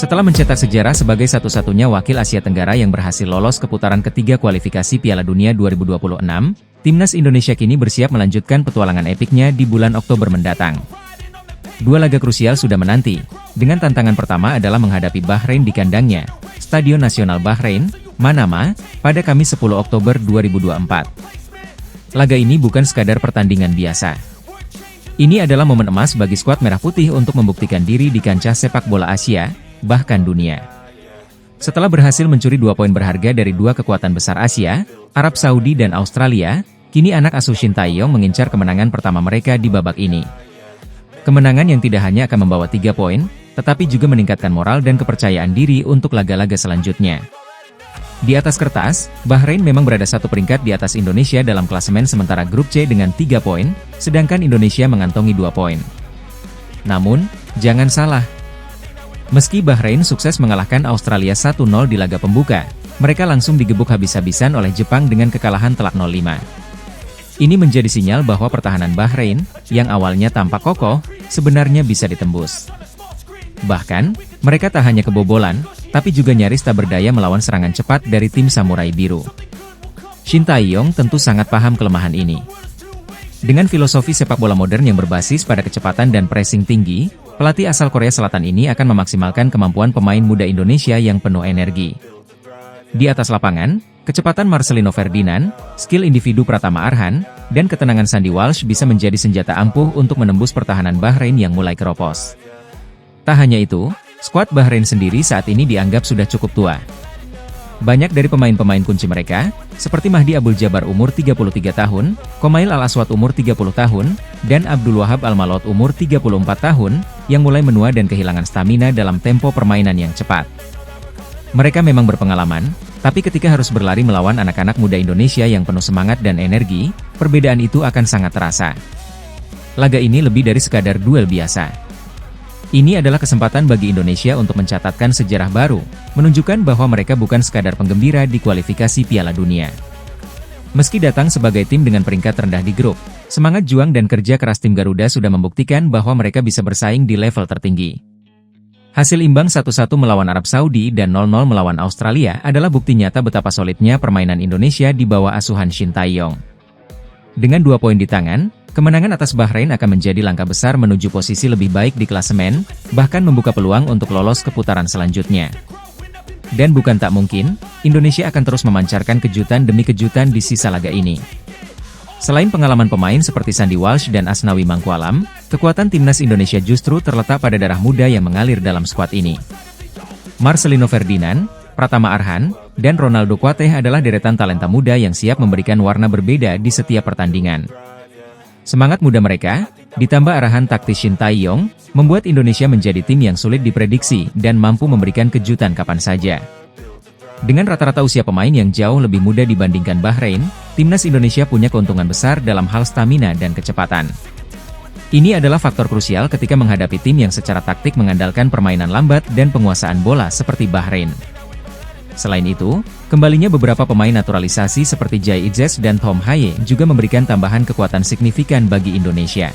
Setelah mencetak sejarah sebagai satu-satunya wakil Asia Tenggara yang berhasil lolos ke putaran ketiga kualifikasi Piala Dunia 2026, timnas Indonesia kini bersiap melanjutkan petualangan epiknya di bulan Oktober mendatang. Dua laga krusial sudah menanti, dengan tantangan pertama adalah menghadapi Bahrain di kandangnya, Stadion Nasional Bahrain, Manama, pada Kamis 10 Oktober 2024. Laga ini bukan sekadar pertandingan biasa. Ini adalah momen emas bagi skuad Merah Putih untuk membuktikan diri di kancah sepak bola Asia, bahkan dunia. Setelah berhasil mencuri 2 poin berharga dari dua kekuatan besar Asia, Arab Saudi dan Australia, kini anak asuh Shin Tae-yong mengincar kemenangan pertama mereka di babak ini. Kemenangan yang tidak hanya akan membawa 3 poin, tetapi juga meningkatkan moral dan kepercayaan diri untuk laga-laga selanjutnya. Di atas kertas, Bahrain memang berada satu peringkat di atas Indonesia dalam klasemen sementara grup C dengan 3 poin, sedangkan Indonesia mengantongi 2 poin. Namun, jangan salah. Meski Bahrain sukses mengalahkan Australia 1-0 di laga pembuka, mereka langsung digebuk habis-habisan oleh Jepang dengan kekalahan telak 0-5. Ini menjadi sinyal bahwa pertahanan Bahrain, yang awalnya tampak kokoh, sebenarnya bisa ditembus. Bahkan, mereka tak hanya kebobolan, tapi juga nyaris tak berdaya melawan serangan cepat dari tim Samurai Biru. Shin Tae-yong tentu sangat paham kelemahan ini. Dengan filosofi sepak bola modern yang berbasis pada kecepatan dan pressing tinggi, pelatih asal Korea Selatan ini akan memaksimalkan kemampuan pemain muda Indonesia yang penuh energi. Di atas lapangan, kecepatan Marcelino Ferdinand, skill individu Pratama Arhan, dan ketenangan Sandy Walsh bisa menjadi senjata ampuh untuk menembus pertahanan Bahrain yang mulai keropos. Tak hanya itu, skuad Bahrain sendiri saat ini dianggap sudah cukup tua. Banyak dari pemain-pemain kunci mereka, seperti Mahdi Abdul Jabbar umur 33 tahun, Komail Al-Aswad umur 30 tahun, dan Abdul Wahab Al-Malot umur 34 tahun, yang mulai menua dan kehilangan stamina dalam tempo permainan yang cepat. Mereka memang berpengalaman, tapi ketika harus berlari melawan anak-anak muda Indonesia yang penuh semangat dan energi, perbedaan itu akan sangat terasa. Laga ini lebih dari sekadar duel biasa. Ini adalah kesempatan bagi Indonesia untuk mencatatkan sejarah baru, menunjukkan bahwa mereka bukan sekadar penggembira di kualifikasi Piala Dunia. Meski datang sebagai tim dengan peringkat rendah di grup, semangat juang dan kerja keras tim Garuda sudah membuktikan bahwa mereka bisa bersaing di level tertinggi. Hasil imbang 1-1 melawan Arab Saudi dan 0-0 melawan Australia adalah bukti nyata betapa solidnya permainan Indonesia di bawah asuhan Shin Tae-yong. Dengan 2 poin di tangan, kemenangan atas Bahrain akan menjadi langkah besar menuju posisi lebih baik di klasemen, bahkan membuka peluang untuk lolos ke putaran selanjutnya. Dan bukan tak mungkin, Indonesia akan terus memancarkan kejutan demi kejutan di sisa laga ini. Selain pengalaman pemain seperti Sandy Walsh dan Asnawi Mangkualam, kekuatan timnas Indonesia justru terletak pada darah muda yang mengalir dalam skuad ini. Marcelino Ferdinand, Pratama Arhan, dan Ronaldo Kuateh adalah deretan talenta muda yang siap memberikan warna berbeda di setiap pertandingan. Semangat muda mereka, ditambah arahan taktis Shin Tae-yong, membuat Indonesia menjadi tim yang sulit diprediksi dan mampu memberikan kejutan kapan saja. Dengan rata-rata usia pemain yang jauh lebih muda dibandingkan Bahrain, timnas Indonesia punya keuntungan besar dalam hal stamina dan kecepatan. Ini adalah faktor krusial ketika menghadapi tim yang secara taktik mengandalkan permainan lambat dan penguasaan bola seperti Bahrain. Selain itu, kembalinya beberapa pemain naturalisasi seperti Jai Idzes dan Tom Haye juga memberikan tambahan kekuatan signifikan bagi Indonesia.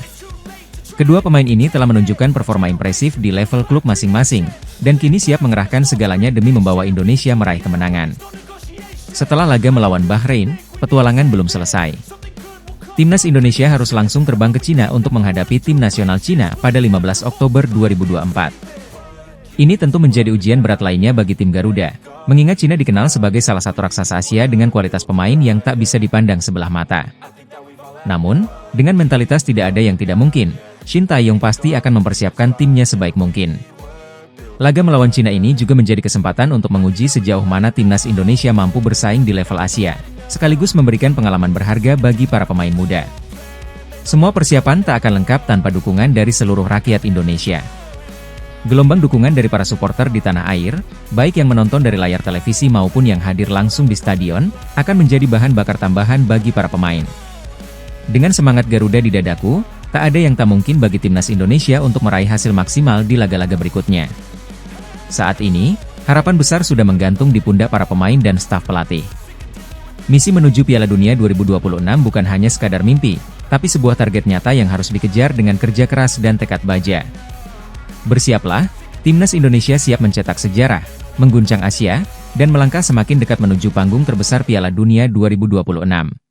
Kedua pemain ini telah menunjukkan performa impresif di level klub masing-masing, dan kini siap mengerahkan segalanya demi membawa Indonesia meraih kemenangan. Setelah laga melawan Bahrain, petualangan belum selesai. Timnas Indonesia harus langsung terbang ke Cina untuk menghadapi tim nasional Cina pada 15 Oktober 2024. Ini tentu menjadi ujian berat lainnya bagi tim Garuda, mengingat Cina dikenal sebagai salah satu raksasa Asia dengan kualitas pemain yang tak bisa dipandang sebelah mata. Namun, dengan mentalitas tidak ada yang tidak mungkin, Shin Tae-yong pasti akan mempersiapkan timnya sebaik mungkin. Laga melawan Cina ini juga menjadi kesempatan untuk menguji sejauh mana timnas Indonesia mampu bersaing di level Asia, sekaligus memberikan pengalaman berharga bagi para pemain muda. Semua persiapan tak akan lengkap tanpa dukungan dari seluruh rakyat Indonesia. Gelombang dukungan dari para supporter di tanah air, baik yang menonton dari layar televisi maupun yang hadir langsung di stadion, akan menjadi bahan bakar tambahan bagi para pemain. Dengan semangat Garuda di dadaku, tak ada yang tak mungkin bagi timnas Indonesia untuk meraih hasil maksimal di laga-laga berikutnya. Saat ini, harapan besar sudah menggantung di pundak para pemain dan staf pelatih. Misi menuju Piala Dunia 2026 bukan hanya sekadar mimpi, tapi sebuah target nyata yang harus dikejar dengan kerja keras dan tekad baja. Bersiaplah, Timnas Indonesia siap mencetak sejarah, mengguncang Asia, dan melangkah semakin dekat menuju panggung terbesar Piala Dunia 2026.